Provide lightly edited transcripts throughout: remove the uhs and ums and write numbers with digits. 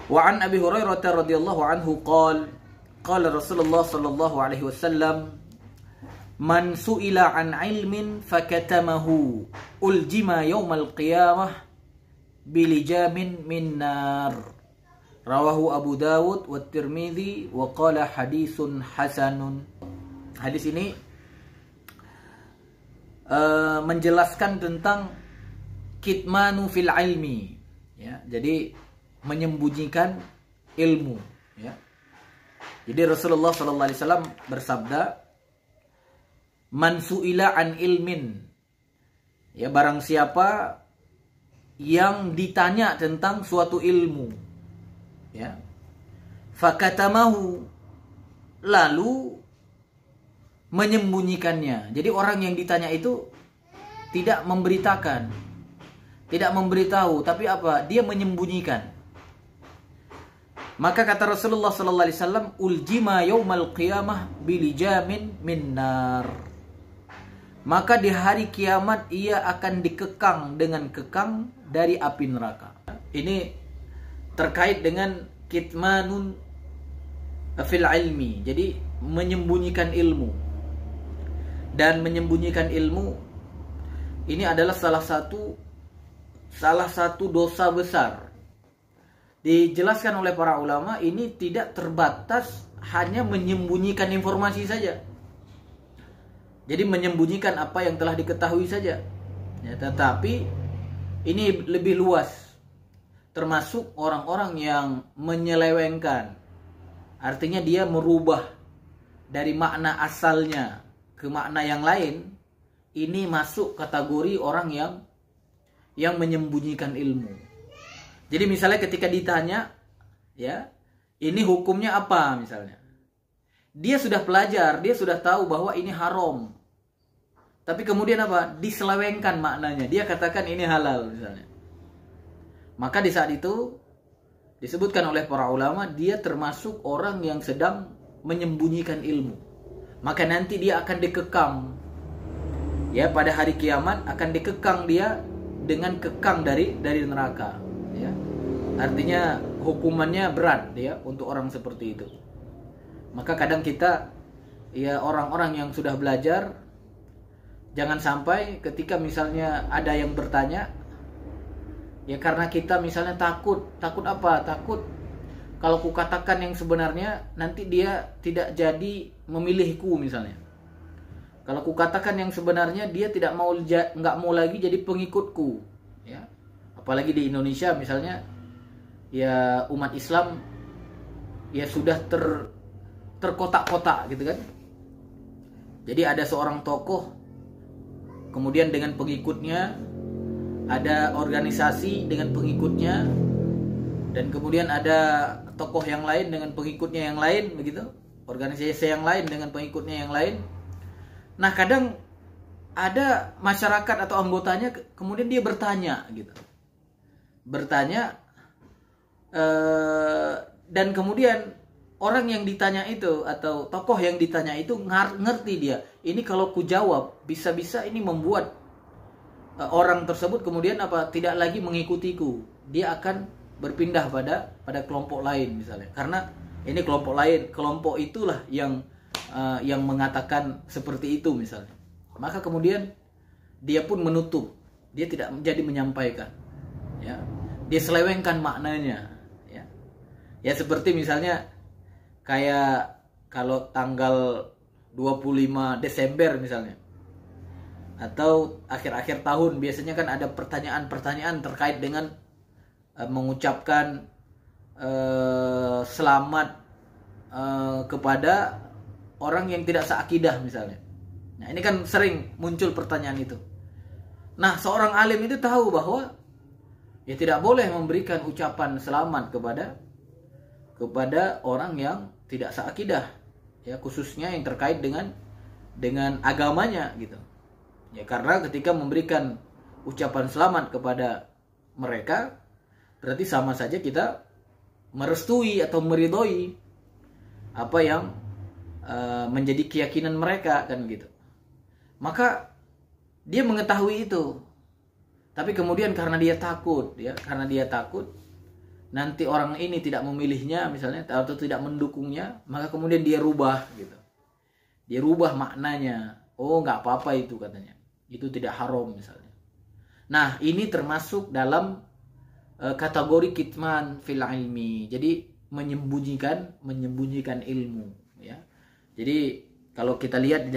Wa an Abi Hurairah radhiyallahu anhu qala Rasulullah sallallahu alaihi wasallam, man su'ila an ilmin fakatamahu uljima yaumal qiyamah bilijamin min nar. Rawahu Abu Dawud wa Tirmidzi wa qala hadisun hasanun. Hadis ini menjelaskan tentang kitmanu fil ilmi, ya. Jadi menyembunyikan ilmu, ya. Jadi Rasulullah sallallahu alaihi wasallam bersabda, man su'ila an ilmin, ya, barang siapa yang ditanya tentang suatu ilmu, ya, fakatamahu, lalu menyembunyikannya. Jadi orang yang ditanya itu tidak memberitakan, tidak memberitahu, tapi apa? Dia menyembunyikan. Maka kata Rasulullah sallallahu alaihi wasallam, uljima yaumal qiyamah bilijamin min nar. Maka di hari kiamat ia akan dikekang dengan kekang dari api neraka. Ini terkait dengan kitmanun fil ilmi. Jadi menyembunyikan ilmu. Dan menyembunyikan ilmu ini adalah salah satu dosa besar. Dijelaskan oleh para ulama, ini tidak terbatas hanya menyembunyikan informasi saja. Jadi menyembunyikan apa yang telah diketahui saja, ya, tetapi ini lebih luas, termasuk orang-orang yang menyelewengkan. Artinya dia merubah dari makna asalnya ke makna yang lain. Ini masuk kategori orang yang menyembunyikan ilmu. Jadi misalnya ketika ditanya, ya, ini hukumnya apa misalnya, dia sudah pelajar, dia sudah tahu bahwa ini haram, tapi kemudian apa? Diselewengkan maknanya, dia katakan ini halal misalnya. Maka di saat itu disebutkan oleh para ulama, dia termasuk orang yang sedang menyembunyikan ilmu. Maka nanti dia akan dikekang, ya, pada hari kiamat akan dikekang dia dengan kekang dari neraka, ya. Artinya hukumannya berat, ya, untuk orang seperti itu. Maka kadang kita, ya, orang-orang yang sudah belajar, jangan sampai ketika misalnya ada yang bertanya, ya, karena kita misalnya takut apa? Takut kalau kukatakan yang sebenarnya nanti dia tidak jadi memilihku misalnya. Kalau kukatakan yang sebenarnya dia nggak mau lagi jadi pengikutku, ya. Apalagi di Indonesia misalnya, ya, umat Islam ya sudah terkotak-kotak gitu kan. Jadi ada seorang tokoh, kemudian dengan pengikutnya, ada organisasi dengan pengikutnya, dan kemudian ada tokoh yang lain dengan pengikutnya yang lain, begitu. Organisasi yang lain dengan pengikutnya yang lain. Nah, kadang ada masyarakat atau anggotanya kemudian dia bertanya gitu. Bertanya, dan kemudian orang yang ditanya itu atau tokoh yang ditanya itu ngerti dia. Ini kalau ku jawab bisa-bisa ini membuat orang tersebut kemudian apa? Tidak lagi mengikutiku. Dia akan berpindah pada kelompok lain misalnya. Karena ini kelompok itulah yang mengatakan seperti itu misalnya. Maka kemudian dia pun menutup. Dia tidak menjadi menyampaikan, ya. Dia selewengkan maknanya, ya. Ya, seperti misalnya kayak kalau tanggal 25 Desember misalnya, atau akhir-akhir tahun, biasanya kan ada pertanyaan-pertanyaan terkait dengan mengucapkan selamat kepada orang yang tidak seakidah misalnya. Nah, ini kan sering muncul pertanyaan itu. Nah, seorang alim itu tahu bahwa ya tidak boleh memberikan ucapan selamat kepada orang yang tidak seakidah, ya, khususnya yang terkait dengan agamanya gitu. Ya, karena ketika memberikan ucapan selamat kepada mereka berarti sama saja kita merestui atau meridhoi apa yang menjadi keyakinan mereka kan gitu. Maka dia mengetahui itu, tapi kemudian karena dia takut, nanti orang ini tidak memilihnya misalnya atau tidak mendukungnya, maka kemudian dia rubah gitu. Dia rubah maknanya. Oh, nggak apa-apa itu katanya. Itu tidak haram misalnya. Nah, ini termasuk dalam kategori kitman fil ilmi. Jadi menyembunyikan ilmu ya. Jadi kalau kita lihat di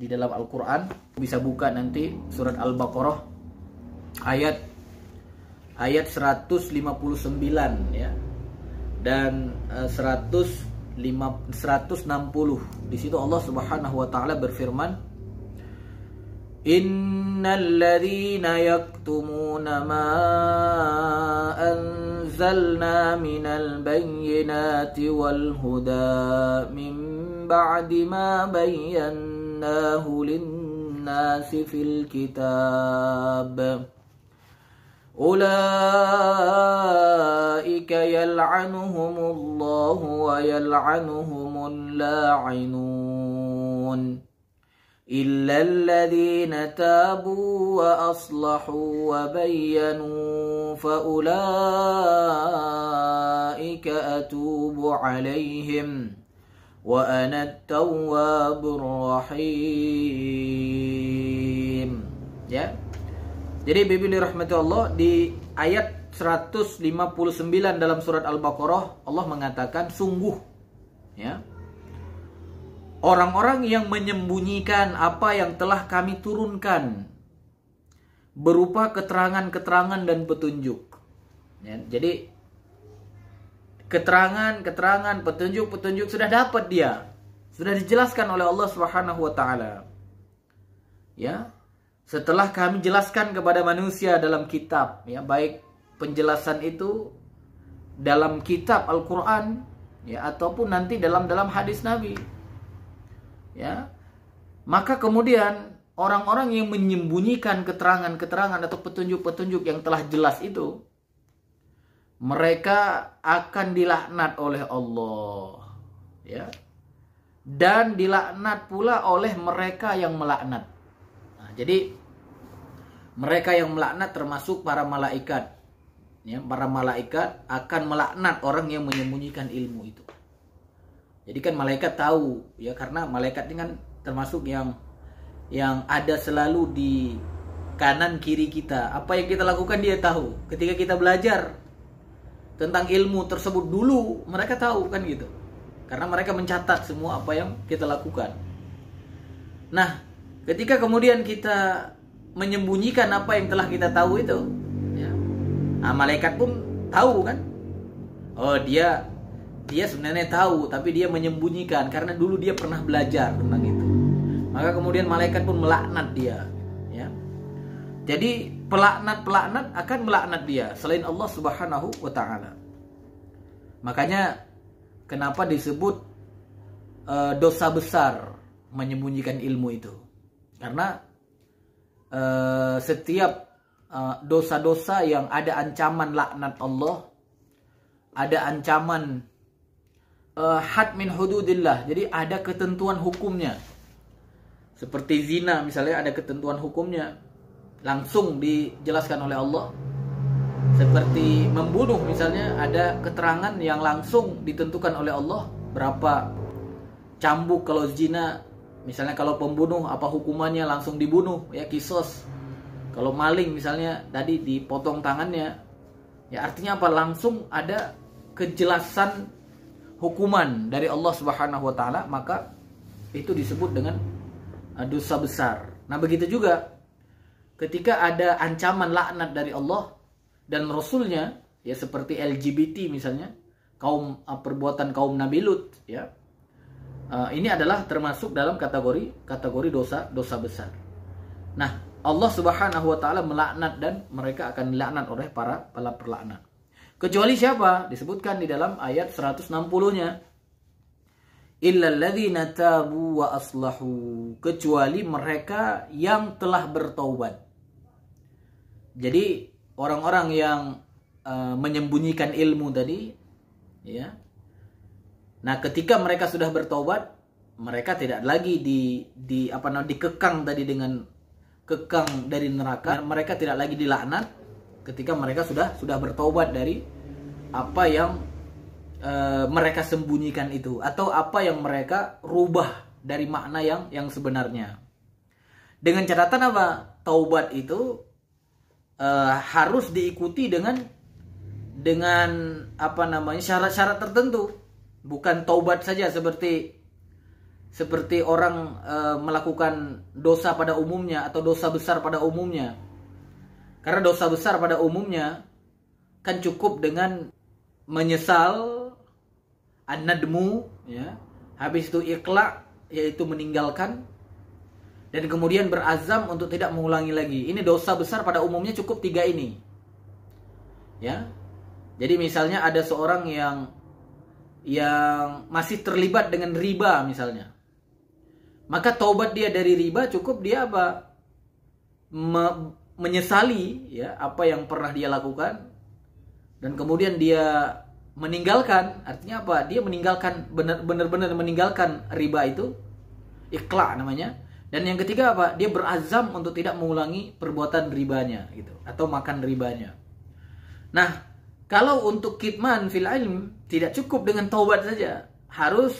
dalam Al-Qur'an, bisa buka nanti surat Al-Baqarah ayat 159 ya. Dan 160. Di situ Allah Subhanahu wa taala berfirman, Innal ladzina yaktumuna ma anzalna minal bayyinati wal huda min ba'di ma bayyanahu lin-nasi fil kitab ulaika yal'anuhumullahu wa yal'anuhumul la'inun إلا الذين تابوا وأصلحوا وبينوا فأولئك أتوب عليهم وأنا التواب الرحيم. Ya. Jadi Bibi dirahmati Allah, di ayat 159 dalam surat Al-Baqarah Allah mengatakan sungguh ya, orang-orang yang menyembunyikan apa yang telah kami turunkan berupa keterangan-keterangan dan petunjuk. Ya, jadi keterangan-keterangan, petunjuk-petunjuk sudah dapat dia. Sudah dijelaskan oleh Allah Subhanahu wa taala. Ya. Setelah kami jelaskan kepada manusia dalam kitab, ya, baik penjelasan itu dalam kitab Al-Qur'an ya ataupun nanti dalam hadis Nabi. Ya, maka kemudian orang-orang yang menyembunyikan keterangan-keterangan atau petunjuk-petunjuk yang telah jelas itu, mereka akan dilaknat oleh Allah, ya, dan dilaknat pula oleh mereka yang melaknat. Nah, jadi mereka yang melaknat termasuk para malaikat, ya, para malaikat akan melaknat orang yang menyembunyikan ilmu itu. Jadi kan malaikat tahu ya, karena malaikat ini kan termasuk yang ada selalu di kanan kiri kita. Apa yang kita lakukan dia tahu. Ketika kita belajar tentang ilmu tersebut dulu, mereka tahu kan gitu. Karena mereka mencatat semua apa yang kita lakukan. Nah, ketika kemudian kita menyembunyikan apa yang telah kita tahu itu, ya, nah, malaikat pun tahu kan. Oh, dia sebenarnya tahu, tapi dia menyembunyikan karena dulu dia pernah belajar tentang itu. Maka kemudian malaikat pun melaknat dia, ya. Jadi pelaknat akan melaknat dia selain Allah Subhanahu wa taala. Makanya kenapa disebut dosa besar menyembunyikan ilmu itu? Karena setiap dosa-dosa yang ada ancaman laknat Allah, ada ancaman had min hududillah, jadi ada ketentuan hukumnya. Seperti zina misalnya ada ketentuan hukumnya, langsung dijelaskan oleh Allah. Seperti membunuh misalnya ada keterangan yang langsung ditentukan oleh Allah, berapa cambuk kalau zina. Misalnya kalau pembunuh apa hukumannya, langsung dibunuh ya, kisos. Kalau maling misalnya tadi dipotong tangannya. Ya artinya apa? Langsung ada kejelasan hukuman dari Allah Subhanahu wa taala, maka itu disebut dengan dosa besar. Nah, begitu juga ketika ada ancaman laknat dari Allah dan Rasulnya, ya seperti LGBT misalnya, perbuatan kaum Nabi Lut, ya. Ini adalah termasuk dalam kategori dosa besar. Nah, Allah Subhanahu wa taala melaknat dan mereka akan dilaknat oleh para pelaknat. Kecuali siapa? Disebutkan di dalam ayat 160-nya. Illal ladzina tabu wa aslahu, kecuali mereka yang telah bertaubat. Jadi orang-orang yang menyembunyikan ilmu tadi, ya. Nah, ketika mereka sudah bertaubat, mereka tidak lagi dikekang tadi dengan kekang dari neraka. Mereka tidak lagi dilaknat ketika mereka sudah bertaubat dari apa yang mereka sembunyikan itu, atau apa yang mereka rubah dari makna yang sebenarnya. Dengan catatan apa? Taubat itu harus diikuti dengan apa namanya, syarat-syarat tertentu. Bukan taubat saja seperti orang melakukan dosa pada umumnya atau dosa besar pada umumnya. Karena dosa besar pada umumnya kan cukup dengan menyesal, an-nadmu, ya. Habis itu iqla, yaitu meninggalkan, dan kemudian berazam untuk tidak mengulangi lagi. Ini dosa besar pada umumnya cukup 3 ini. Ya. Jadi misalnya ada seorang yang masih terlibat dengan riba misalnya. Maka taubat dia dari riba cukup dia apa? Menyesali, ya, apa yang pernah dia lakukan, dan kemudian dia meninggalkan. Artinya apa? Dia meninggalkan, benar-benar meninggalkan riba itu, iqla namanya. Dan yang ketiga apa? Dia berazam untuk tidak mengulangi perbuatan ribanya gitu, atau makan ribanya. Nah, kalau untuk kitman fil ilm tidak cukup dengan taubat saja, harus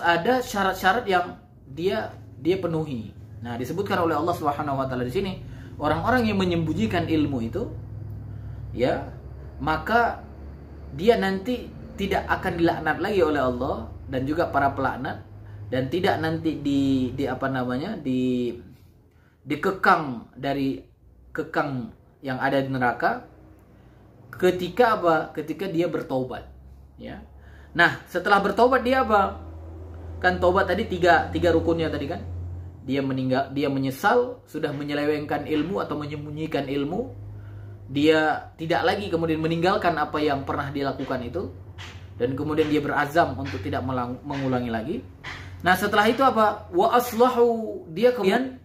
ada syarat-syarat yang dia penuhi. Nah, disebutkan oleh Allah Subhanahu wa taala di sini, orang-orang yang menyembunyikan ilmu itu, ya, maka dia nanti tidak akan dilaknat lagi oleh Allah dan juga para pelaknat, dan tidak nanti dikekang dari kekang yang ada di neraka ketika apa? Ketika dia bertaubat, ya. Nah, setelah bertaubat dia apa? Kan taubat tadi tiga rukunnya tadi kan? Dia menyesal sudah menyelewengkan ilmu atau menyembunyikan ilmu. Dia tidak lagi kemudian meninggalkan apa yang pernah dilakukan itu, dan kemudian dia berazam untuk tidak mengulangi lagi. Nah, setelah itu apa? Wa aslahu, dia kemudian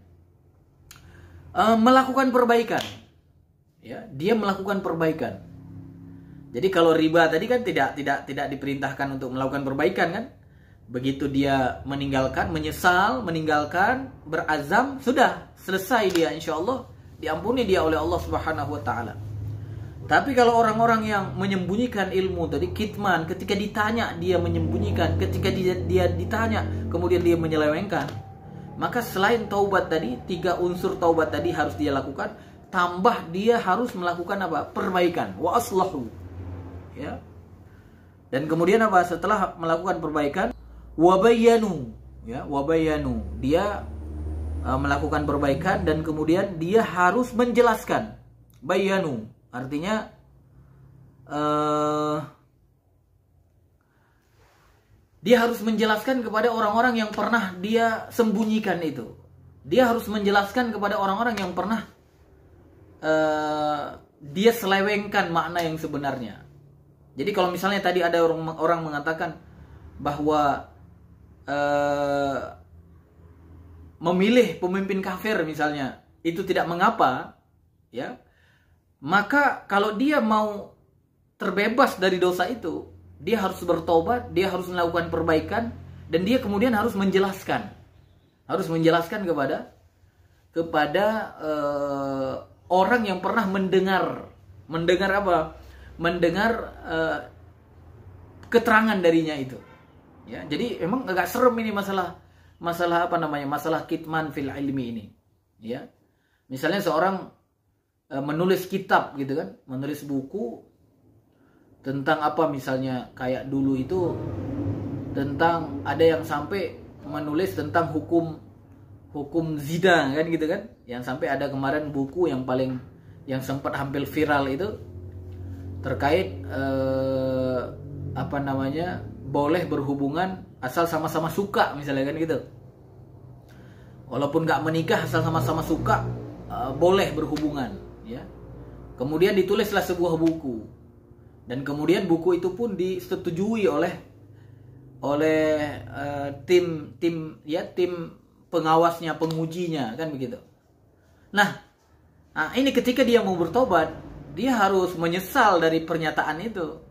melakukan perbaikan. Ya, dia melakukan perbaikan. Jadi kalau riba tadi kan tidak diperintahkan untuk melakukan perbaikan kan? Begitu dia meninggalkan, menyesal, meninggalkan, berazam, sudah selesai dia, insyaallah diampuni dia oleh Allah Subhanahu wa taala. Tapi kalau orang-orang yang menyembunyikan ilmu tadi, kitman, ketika ditanya dia menyembunyikan, ketika dia ditanya kemudian dia menyelewengkan, maka selain taubat tadi, 3 unsur taubat tadi harus dia lakukan, tambah dia harus melakukan apa? Perbaikan. Wa aslahu. Ya. Dan kemudian apa? Setelah melakukan perbaikan, wabayanu, ya, wabayanu, dia melakukan perbaikan, dan kemudian dia harus menjelaskan. Bayanu artinya dia harus menjelaskan kepada orang-orang yang pernah dia sembunyikan itu. Dia harus menjelaskan kepada orang-orang yang pernah dia selewengkan makna yang sebenarnya. Jadi kalau misalnya tadi ada orang mengatakan bahwa memilih pemimpin kafir misalnya itu tidak mengapa, ya, maka kalau dia mau terbebas dari dosa itu, dia harus bertobat, dia harus melakukan perbaikan, dan dia kemudian harus menjelaskan kepada orang yang pernah mendengar apa? Mendengar keterangan darinya itu. Ya, jadi emang agak serem ini masalah apa namanya? Masalah kitman fil ilmi ini. Ya. Misalnya seorang menulis kitab gitu kan, menulis buku tentang apa misalnya, kayak dulu itu tentang ada yang sampai menulis tentang hukum zina kan gitu kan, yang sampai ada kemarin buku yang sempat hampir viral itu terkait apa namanya, boleh berhubungan asal sama-sama suka misalnya kan gitu, walaupun nggak menikah asal sama-sama suka boleh berhubungan, ya. Kemudian ditulislah sebuah buku, dan kemudian buku itu pun disetujui oleh tim pengawasnya, pengujinya kan begitu. Nah, ini ketika dia mau bertobat, dia harus menyesal dari pernyataan itu.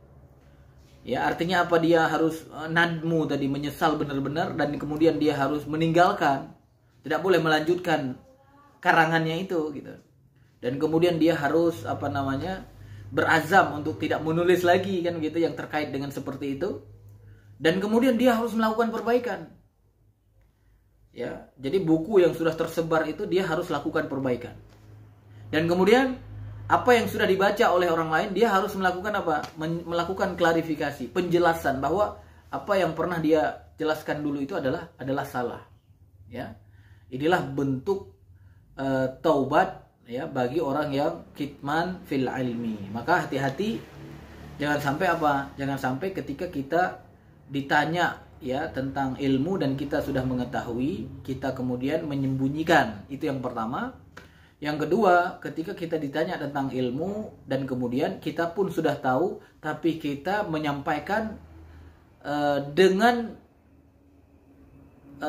Ya, artinya apa? Dia harus nadmu tadi, menyesal benar-benar, dan kemudian dia harus meninggalkan, tidak boleh melanjutkan karangannya itu gitu. Dan kemudian dia harus apa namanya, berazam untuk tidak menulis lagi kan gitu yang terkait dengan seperti itu. Dan kemudian dia harus melakukan perbaikan. Ya, jadi buku yang sudah tersebar itu dia harus lakukan perbaikan. Dan kemudian apa yang sudah dibaca oleh orang lain dia harus melakukan apa? Melakukan klarifikasi, penjelasan bahwa apa yang pernah dia jelaskan dulu itu adalah salah. Ya. Inilah bentuk taubat ya bagi orang yang kitman fil ilmi. Maka hati-hati, jangan sampai apa? Jangan sampai ketika kita ditanya ya tentang ilmu dan kita sudah mengetahui, kita kemudian menyembunyikan. Itu yang pertama. Yang kedua, ketika kita ditanya tentang ilmu dan kemudian kita pun sudah tahu, tapi kita menyampaikan dengan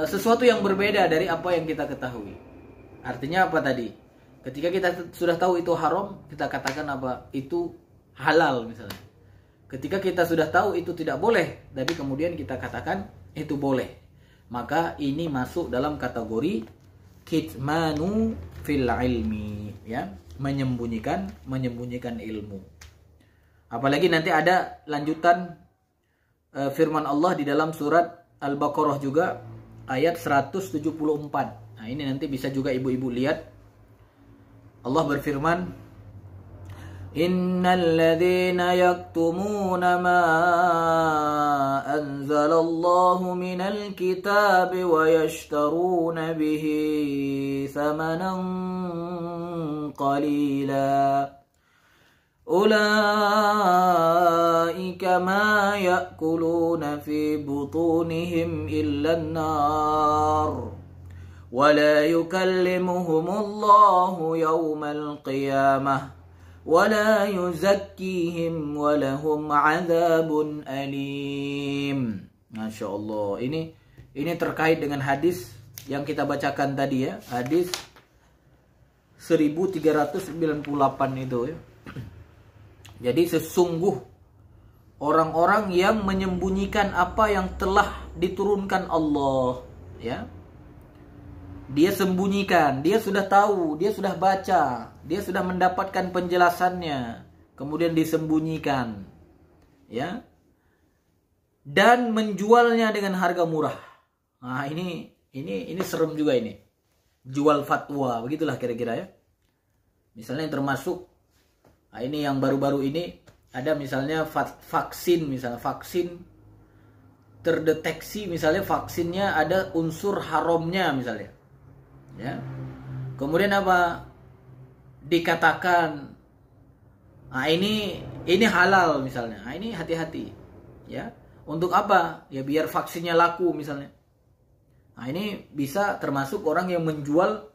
sesuatu yang berbeda dari apa yang kita ketahui. Artinya apa tadi? Ketika kita sudah tahu itu haram, kita katakan apa? Itu halal misalnya. Ketika kita sudah tahu itu tidak boleh, tapi kemudian kita katakan itu boleh. Maka ini masuk dalam kategori kitmanu fil ilmi, ya, menyembunyikan ilmu. Apalagi nanti ada lanjutan firman Allah di dalam surat Al-Baqarah juga ayat 174. Nah, ini nanti bisa juga ibu-ibu lihat. Allah berfirman, Innal ladzina yaktumuna ma anzalallahu minal kitabi wa yashtaruna bihi thamanan qalila ulaika ma ya'kuluna fi butunihim illa an-nar wa la yukallimuhumullahu yawmal qiyamah wala yuzakkihim walahum adzabun alim. Masya Allah. Ini terkait dengan hadis yang kita bacakan tadi ya, hadis 1398 itu ya. Jadi sesungguh orang-orang yang menyembunyikan apa yang telah diturunkan Allah ya, dia sembunyikan, dia sudah tahu, dia sudah baca, dia sudah mendapatkan penjelasannya, kemudian disembunyikan, ya, dan menjualnya dengan harga murah. Nah ini serem juga ini, jual fatwa, begitulah kira-kira ya. Misalnya yang termasuk, nah ini yang baru-baru ini ada misalnya vaksin, misalnya vaksin terdeteksi, misalnya vaksinnya ada unsur haramnya misalnya. Ya. Kemudian apa? Dikatakan nah ini halal misalnya. Nah, ini hati-hati. Ya. Untuk apa? Ya biar vaksinnya laku misalnya. Nah, ini bisa termasuk orang yang menjual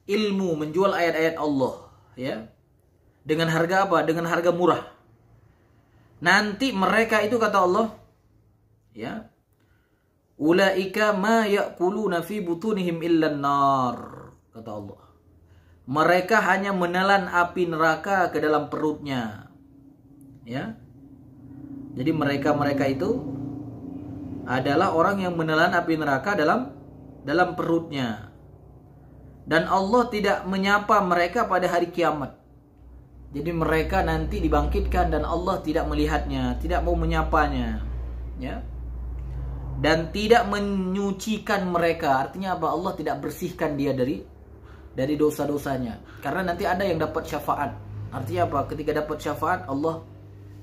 ilmu, menjual ayat-ayat Allah, ya. Dengan harga apa? Dengan harga murah. Nanti mereka itu kata Allah, ya, ulaika ma ya'kuluna fi butunihim illan nar, kata Allah. Mereka hanya menelan api neraka ke dalam perutnya. Ya. Jadi mereka itu adalah orang yang menelan api neraka dalam perutnya. Dan Allah tidak menyapa mereka pada hari kiamat. Jadi mereka nanti dibangkitkan dan Allah tidak melihatnya, tidak mau menyapanya. Ya. Dan tidak menyucikan mereka. Artinya apa? Allah tidak bersihkan dia dari dosa-dosanya. Karena nanti ada yang dapat syafaat. Artinya apa? Ketika dapat syafaat, Allah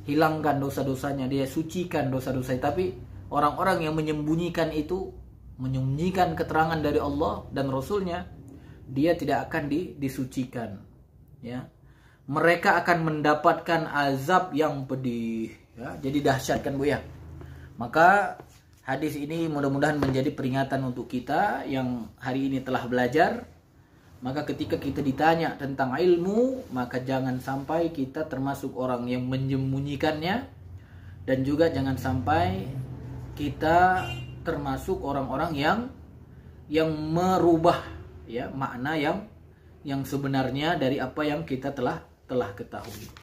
hilangkan dosa-dosanya, dia sucikan dosa-dosanya. Tapi orang-orang yang menyembunyikan itu, menyembunyikan keterangan dari Allah dan Rasulnya, dia tidak akan disucikan. Ya. Mereka akan mendapatkan azab yang pedih. Ya. Jadi dahsyat kan Bu ya. Maka hadis ini mudah-mudahan menjadi peringatan untuk kita yang hari ini telah belajar. Maka ketika kita ditanya tentang ilmu, maka jangan sampai kita termasuk orang yang menyembunyikannya. Dan juga jangan sampai kita termasuk orang-orang yang merubah ya makna yang sebenarnya dari apa yang kita telah ketahui.